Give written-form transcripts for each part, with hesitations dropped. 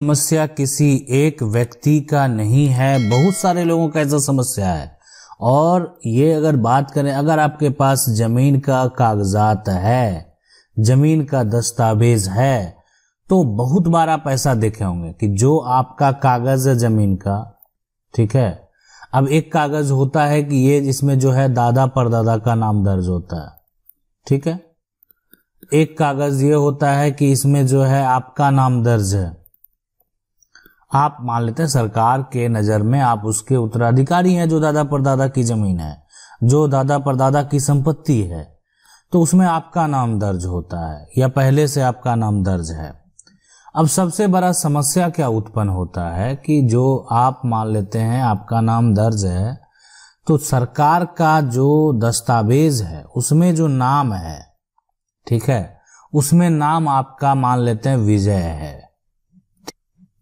समस्या किसी एक व्यक्ति का नहीं है, बहुत सारे लोगों का ऐसा समस्या है। और ये अगर बात करें, अगर आपके पास जमीन का कागजात है, जमीन का दस्तावेज है, तो बहुत बार आप ऐसा देखे होंगे कि जो आपका कागज है जमीन का, ठीक है, अब एक कागज होता है कि ये इसमें जो है दादा परदादा का नाम दर्ज होता है, ठीक है। एक कागज ये होता है कि इसमें जो है आपका नाम दर्ज है। आप मान लेते हैं सरकार के नजर में आप उसके उत्तराधिकारी हैं, जो दादा परदादा की जमीन है, जो दादा परदादा की संपत्ति है, तो उसमें आपका नाम दर्ज होता है या पहले से आपका नाम दर्ज है। अब सबसे बड़ा समस्या क्या उत्पन्न होता है कि जो आप मान लेते हैं आपका नाम दर्ज है, तो सरकार का जो दस्तावेज है उसमें जो नाम है, ठीक है, उसमें नाम आपका मान लेते हैं विजय है,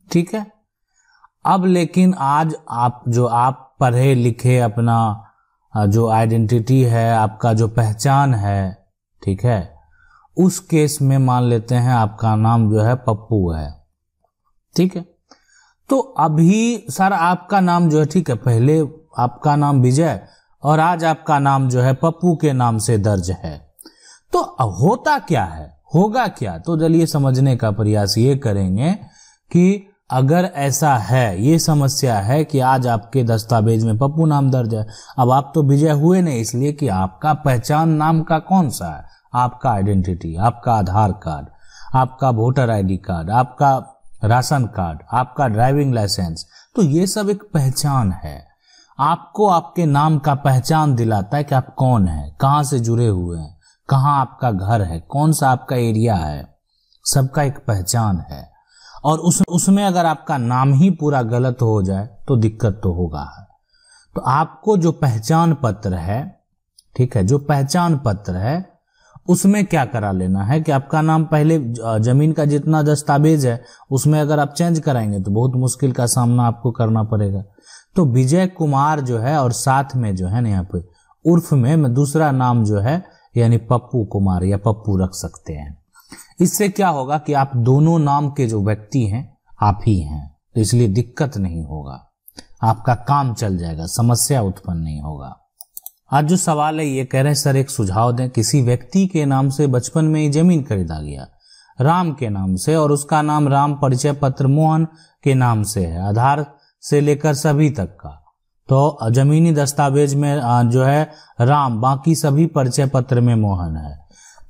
ठीक है। अब लेकिन आज आप पढ़े लिखे, अपना जो आइडेंटिटी है, आपका जो पहचान है, ठीक है, उस केस में मान लेते हैं आपका नाम जो है पप्पू है, ठीक है। तो अभी सर आपका नाम जो है, ठीक है, पहले आपका नाम विजय और आज आपका नाम जो है पप्पू के नाम से दर्ज है। तो होता क्या है, होगा क्या, तो चलिए समझने का प्रयास ये करेंगे कि अगर ऐसा है, ये समस्या है कि आज आपके दस्तावेज में पप्पू नाम दर्ज है, अब आप तो विजय हुए नहीं, इसलिए कि आपका पहचान नाम का कौन सा है, आपका आइडेंटिटी, आपका आधार कार्ड, आपका वोटर आईडी कार्ड, आपका राशन कार्ड, आपका ड्राइविंग लाइसेंस, तो ये सब एक पहचान है। आपको आपके नाम का पहचान दिलाता है कि आप कौन हैं, कहाँ से जुड़े हुए हैं, कहाँ आपका घर है, कौन सा आपका एरिया है, सबका एक पहचान है। और उसमें अगर आपका नाम ही पूरा गलत हो जाए तो दिक्कत तो होगा है। तो आपको जो पहचान पत्र है, ठीक है, जो पहचान पत्र है उसमें क्या करा लेना है कि आपका नाम पहले जमीन का जितना दस्तावेज है उसमें अगर आप चेंज कराएंगे तो बहुत मुश्किल का सामना आपको करना पड़ेगा। तो विजय कुमार जो है और साथ में जो है ना यहाँ पे उर्फ में दूसरा नाम जो है यानी पप्पू कुमार या पप्पू रख सकते हैं। इससे क्या होगा कि आप दोनों नाम के जो व्यक्ति हैं आप ही हैं, तो इसलिए दिक्कत नहीं होगा, आपका काम चल जाएगा, समस्या उत्पन्न नहीं होगा। आज जो सवाल है ये कह रहे हैं सर एक सुझाव दें, किसी व्यक्ति के नाम से बचपन में ही जमीन खरीदा गया राम के नाम से और उसका नाम राम, परिचय पत्र मोहन के नाम से है, आधार से लेकर सभी तक का, तो जमीनी दस्तावेज में जो है राम, बाकी सभी परिचय पत्र में मोहन है।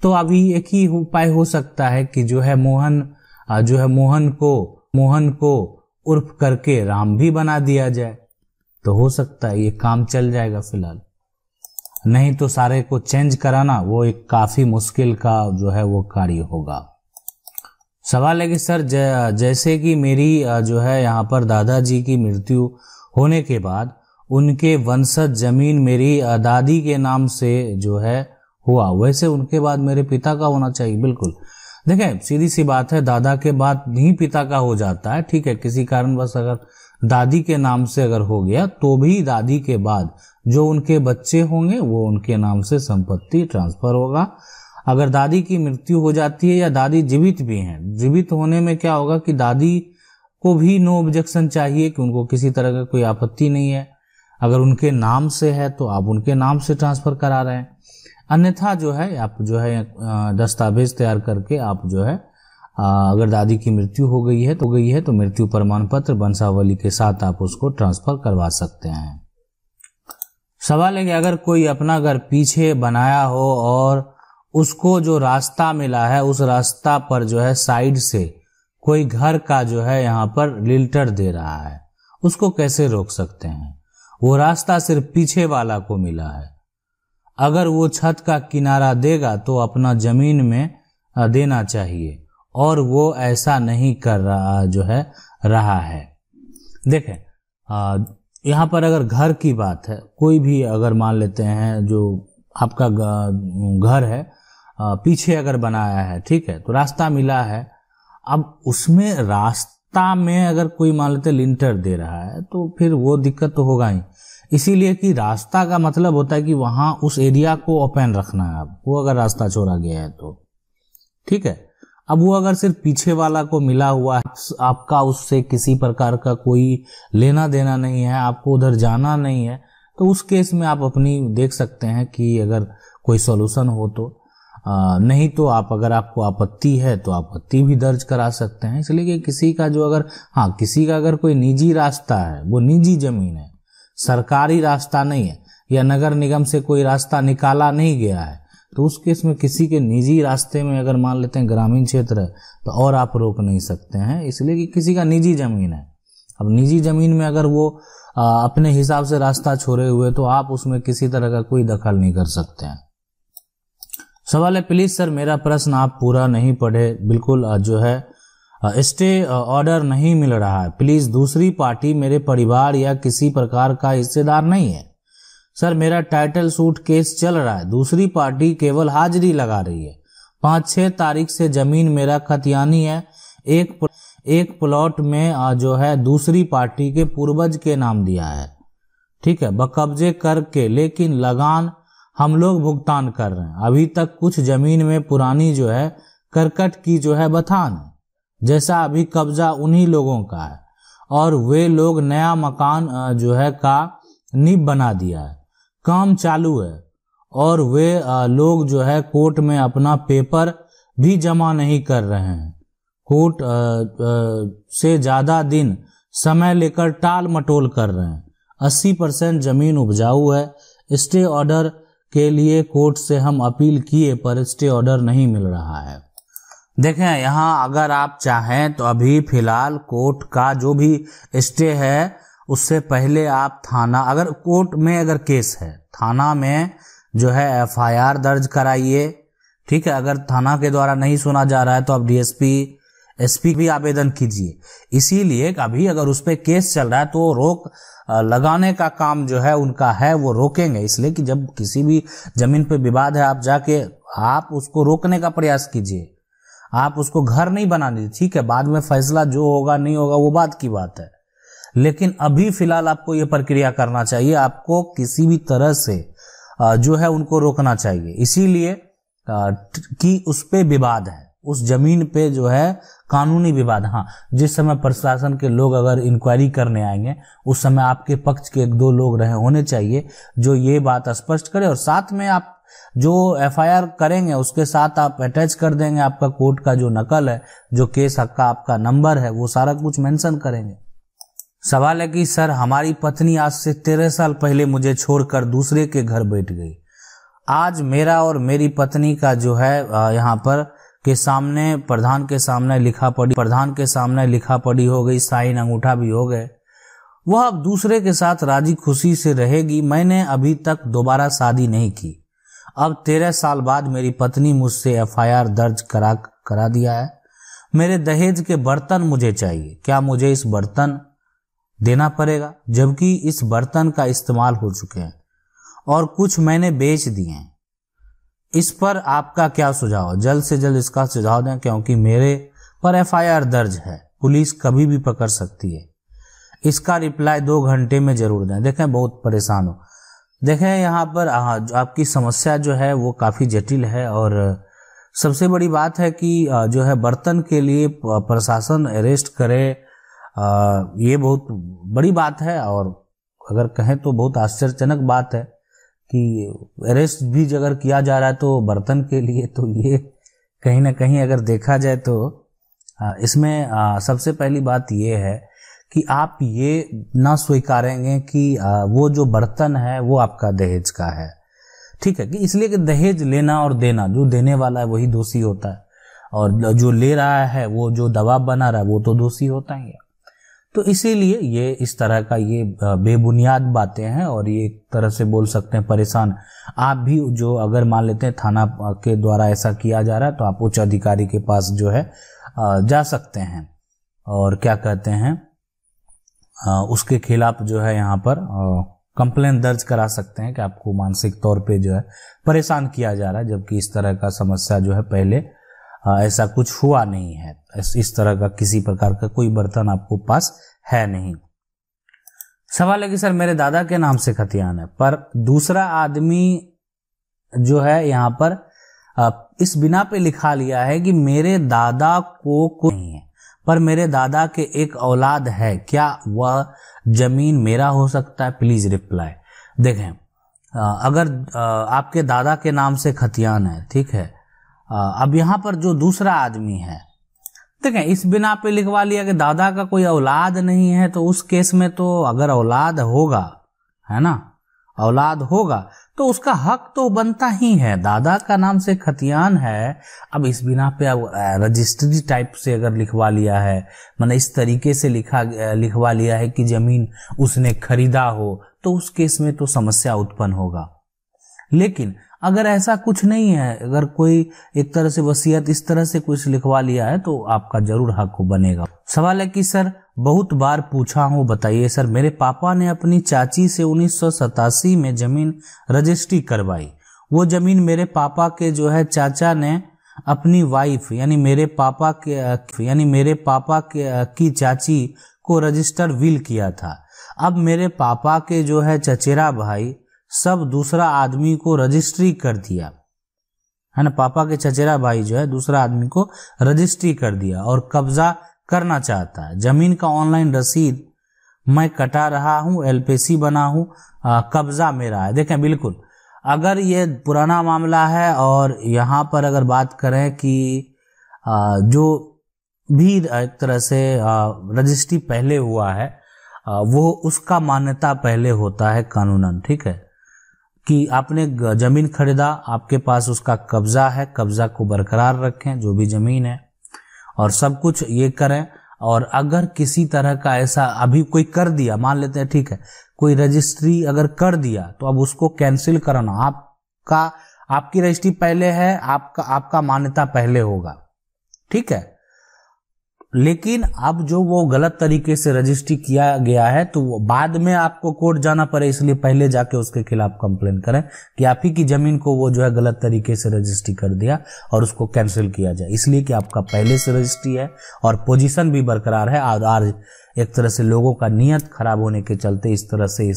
तो अभी एक ही उपाय हो सकता है कि जो है मोहन को उर्फ करके राम भी बना दिया जाए, तो हो सकता है ये काम चल जाएगा फिलहाल। नहीं तो सारे को चेंज कराना वो एक काफी मुश्किल का जो है वो कार्य होगा। सवाल है कि सर जैसे कि मेरी जो है यहाँ पर दादाजी की मृत्यु होने के बाद उनके वंशज जमीन मेरी दादी के नाम से जो है हुआ, वैसे उनके बाद मेरे पिता का होना चाहिए। बिल्कुल, देखें सीधी सी बात है, दादा के बाद ही पिता का हो जाता है, ठीक है। किसी कारणवश अगर दादी के नाम से अगर हो गया तो भी दादी के बाद जो उनके बच्चे होंगे वो उनके नाम से संपत्ति ट्रांसफर होगा। अगर दादी की मृत्यु हो जाती है या दादी जीवित भी हैं, जीवित होने में क्या होगा कि दादी को भी नो ऑब्जेक्शन चाहिए कि उनको किसी तरह का कोई आपत्ति नहीं है। अगर उनके नाम से है तो आप उनके नाम से ट्रांसफर करा रहे हैं, अन्यथा जो है आप जो है दस्तावेज तैयार करके आप जो है अगर दादी की मृत्यु हो गई है तो मृत्यु प्रमाण पत्र वंशावली के साथ आप उसको ट्रांसफर करवा सकते हैं। सवाल है कि अगर कोई अपना घर पीछे बनाया हो और उसको जो रास्ता मिला है उस रास्ता पर जो है साइड से कोई घर का जो है यहाँ पर लिंटर दे रहा है, उसको कैसे रोक सकते हैं? वो रास्ता सिर्फ पीछे वाला को मिला है, अगर वो छत का किनारा देगा तो अपना जमीन में देना चाहिए और वो ऐसा नहीं कर रहा है। देखें यहाँ पर अगर घर की बात है, कोई भी अगर मान लेते हैं जो आपका घर है पीछे अगर बनाया है, ठीक है, तो रास्ता मिला है, अब उसमें रास्ता में अगर कोई मान लेते लिंटर दे रहा है तो फिर वो दिक्कत तो होगा ही। इसीलिए कि रास्ता का मतलब होता है कि वहां उस एरिया को ओपन रखना है। अब वो अगर रास्ता छोड़ा गया है तो ठीक है। अब वो अगर सिर्फ पीछे वाला को मिला हुआ है, आपका उससे किसी प्रकार का कोई लेना देना नहीं है, आपको उधर जाना नहीं है, तो उस केस में आप अपनी देख सकते हैं कि अगर कोई सॉल्यूशन हो तो नहीं तो आप अगर आपको आपत्ति है तो आपत्ति भी दर्ज करा सकते हैं। इसलिए कि किसी का जो अगर किसी का अगर कोई निजी रास्ता है, वो निजी जमीन है, सरकारी रास्ता नहीं है, या नगर निगम से कोई रास्ता निकाला नहीं गया है, तो उस केस में किसी के निजी रास्ते में अगर मान लेते हैं ग्रामीण क्षेत्र है तो और आप रोक नहीं सकते हैं, इसलिए कि किसी का निजी जमीन है। अब निजी जमीन में अगर वो अपने हिसाब से रास्ता छोड़े हुए तो आप उसमें किसी तरह का कोई दखल नहीं कर सकते हैं। सवाल है, प्लीज सर मेरा प्रश्न आप पूरा नहीं पढ़े, बिल्कुल जो है स्टे ऑर्डर नहीं मिल रहा है, प्लीज दूसरी पार्टी मेरे परिवार या किसी प्रकार का हिस्सेदार नहीं है। सर मेरा टाइटल सूट केस चल रहा है, दूसरी पार्टी केवल हाजिरी लगा रही है, 5-6 तारीख से जमीन मेरा खतियानी है, एक प्लॉट में जो है दूसरी पार्टी के पूर्वज के नाम दिया है, ठीक है, बकब्जे करके, लेकिन लगान हम लोग भुगतान कर रहे हैं। अभी तक कुछ जमीन में पुरानी जो है करकट की जो है बथान है, जैसा अभी कब्जा उन्हीं लोगों का है, और वे लोग नया मकान जो है का नींव बना दिया है, काम चालू है, और वे लोग जो है कोर्ट में अपना पेपर भी जमा नहीं कर रहे हैं, कोर्ट से ज्यादा दिन समय लेकर टाल मटोल कर रहे हैं। 80% जमीन उपजाऊ है, स्टे ऑर्डर के लिए कोर्ट से हम अपील किए पर स्टे ऑर्डर नहीं मिल रहा है। देखें यहाँ अगर आप चाहें तो अभी फिलहाल कोर्ट का जो भी स्टे है उससे पहले आप थाना, अगर कोर्ट में अगर केस है, थाना में जो है FIR दर्ज कराइए, ठीक है। अगर थाना के द्वारा नहीं सुना जा रहा है तो आप DSP SP भी आवेदन कीजिए। इसीलिए अभी अगर उस पर केस चल रहा है तो रोक लगाने का काम जो है उनका है, वो रोकेंगे। इसलिए कि जब किसी भी जमीन पे विवाद है, आप जाके आप उसको रोकने का प्रयास कीजिए, आप उसको घर नहीं बना दीजिए, ठीक है। बाद में फैसला जो होगा नहीं होगा वो बात की बात है, लेकिन अभी फिलहाल आपको ये प्रक्रिया करना चाहिए, आपको किसी भी तरह से जो है उनको रोकना चाहिए। इसीलिए कि उस पे विवाद है, उस जमीन पे जो है कानूनी विवाद। जिस समय प्रशासन के लोग अगर इंक्वायरी करने आएंगे उस समय आपके पक्ष के 1-2 लोग रहे होने चाहिए जो ये बात स्पष्ट करें, और साथ में आप जो FIR करेंगे उसके साथ आप अटैच कर देंगे आपका कोर्ट का जो नकल है, जो केस का आपका नंबर है, वो सारा कुछ मेंशन करेंगे। सवाल है कि सर हमारी पत्नी आज से 13 साल पहले मुझे छोड़कर दूसरे के घर बैठ गई। आज मेरा और मेरी पत्नी का जो है यहाँ पर के सामने प्रधान के सामने लिखा पढ़ी हो गई, साइन अंगूठा भी हो गए। वह अब दूसरे के साथ राजी खुशी से रहेगी। मैंने अभी तक दोबारा शादी नहीं की। अब 13 साल बाद मेरी पत्नी मुझसे FIR दर्ज करा दिया है। मेरे दहेज के बर्तन मुझे चाहिए। क्या मुझे इस बर्तन देना पड़ेगा, जबकि इस बर्तन का इस्तेमाल हो चुके हैं और कुछ मैंने बेच दिए हैं। इस पर आपका क्या सुझाव है? जल्द से जल्द इसका सुझाव दें, क्योंकि मेरे पर FIR दर्ज है, पुलिस कभी भी पकड़ सकती है। इसका रिप्लाई 2 घंटे में जरूर दें। देखें बहुत परेशान हो। देखें यहाँ पर आपकी समस्या जो है वो काफी जटिल है, और सबसे बड़ी बात है कि जो है बर्तन के लिए प्रशासन अरेस्ट करे, ये बहुत बड़ी बात है। और अगर कहें तो बहुत आश्चर्यजनक बात है कि अरेस्ट भी अगर किया जा रहा है तो बर्तन के लिए, तो ये कहीं ना कहीं अगर देखा जाए तो इसमें सबसे पहली बात ये है कि आप ये ना स्वीकारेंगे कि वो जो बर्तन है वो आपका दहेज का है, ठीक है। कि इसलिए कि दहेज लेना और देना, जो देने वाला है वही दोषी होता है, और जो ले रहा है वो जो दबाव बना रहा है वो तो दोषी होता ही है। तो इसीलिए ये इस तरह का ये बेबुनियाद बातें हैं, और ये एक तरह से बोल सकते हैं परेशान। आप भी जो अगर मान लेते हैं थाना के द्वारा ऐसा किया जा रहा है तो आप उच्च अधिकारी के पास जो है जा सकते हैं, और क्या कहते हैं उसके खिलाफ जो है यहाँ पर कंप्लेन दर्ज करा सकते हैं कि आपको मानसिक तौर पे जो है परेशान किया जा रहा है, जबकि इस तरह का समस्या जो है पहले ऐसा कुछ हुआ नहीं है। इस तरह का किसी प्रकार का कोई बर्तन आपको पास है नहीं। सवाल है कि सर मेरे दादा के नाम से खतियान है, पर दूसरा आदमी जो है यहाँ पर इस बिना पे लिखा लिया है कि मेरे दादा को कुछ नहीं है, पर मेरे दादा के एक औलाद है, क्या वह जमीन मेरा हो सकता है? Please reply. देखें, अगर आपके दादा के नाम से खतियान है, ठीक है, अब यहाँ पर जो दूसरा आदमी है, देखें इस बिना पे लिखवा लिया कि दादा का कोई औलाद नहीं है, तो उस केस में तो अगर औलाद होगा, है ना, औलाद होगा तो उसका हक तो बनता ही है। दादा का नाम से खतियान है, अब इस बिना पे अब रजिस्ट्री टाइप से अगर लिखवा लिया है, मतलब इस तरीके से लिखवा लिया है कि जमीन उसने खरीदा हो, तो उस केस में तो समस्या उत्पन्न होगा। लेकिन अगर ऐसा कुछ नहीं है, अगर कोई एक तरह से वसीयत इस तरह से कुछ लिखवा लिया है, तो आपका जरूर हक बनेगा। सवाल है कि सर बहुत बार पूछा हूं, बताइए सर, मेरे पापा ने अपनी चाची से 1987 में जमीन रजिस्ट्री करवाई। वो जमीन मेरे पापा के जो है चाचा ने अपनी वाइफ यानी मेरे पापा की चाची को रजिस्टर विल किया था। अब मेरे पापा के जो है चचेरा भाई सब दूसरा आदमी को रजिस्ट्री कर दिया, है ना, पापा के चचेरा भाई जो है दूसरा आदमी को रजिस्ट्री कर दिया और कब्जा करना चाहता है। जमीन का ऑनलाइन रसीद मैं कटा रहा हूं, एलपीसी बना हूं, कब्जा मेरा है। देखें, बिल्कुल अगर ये पुराना मामला है और यहाँ पर अगर बात करें कि जो भी एक तरह से रजिस्ट्री पहले हुआ है, वो उसका मान्यता पहले होता है कानूनन, ठीक है, कि आपने जमीन खरीदा, आपके पास उसका कब्जा है, कब्जा को बरकरार रखें, जो भी जमीन है, और सब कुछ ये करें। और अगर किसी तरह का ऐसा अभी कोई कर दिया, मान लेते हैं, ठीक है, कोई रजिस्ट्री अगर कर दिया, तो अब उसको कैंसिल कराना, आपकी रजिस्ट्री पहले है, आपका मान्यता पहले होगा, ठीक है। लेकिन अब जो वो गलत तरीके से रजिस्ट्री किया गया है, तो वो बाद में आपको कोर्ट जाना पड़े, इसलिए पहले जाके उसके खिलाफ कंप्लेन करें कि आप ही की जमीन को वो जो है गलत तरीके से रजिस्ट्री कर दिया और उसको कैंसिल किया जाए, इसलिए कि आपका पहले से रजिस्ट्री है और पोजीशन भी बरकरार है। और आज एक तरह से लोगों का नियत खराब होने के चलते इस तरह से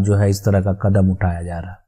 जो है इस तरह का कदम उठाया जा रहा है।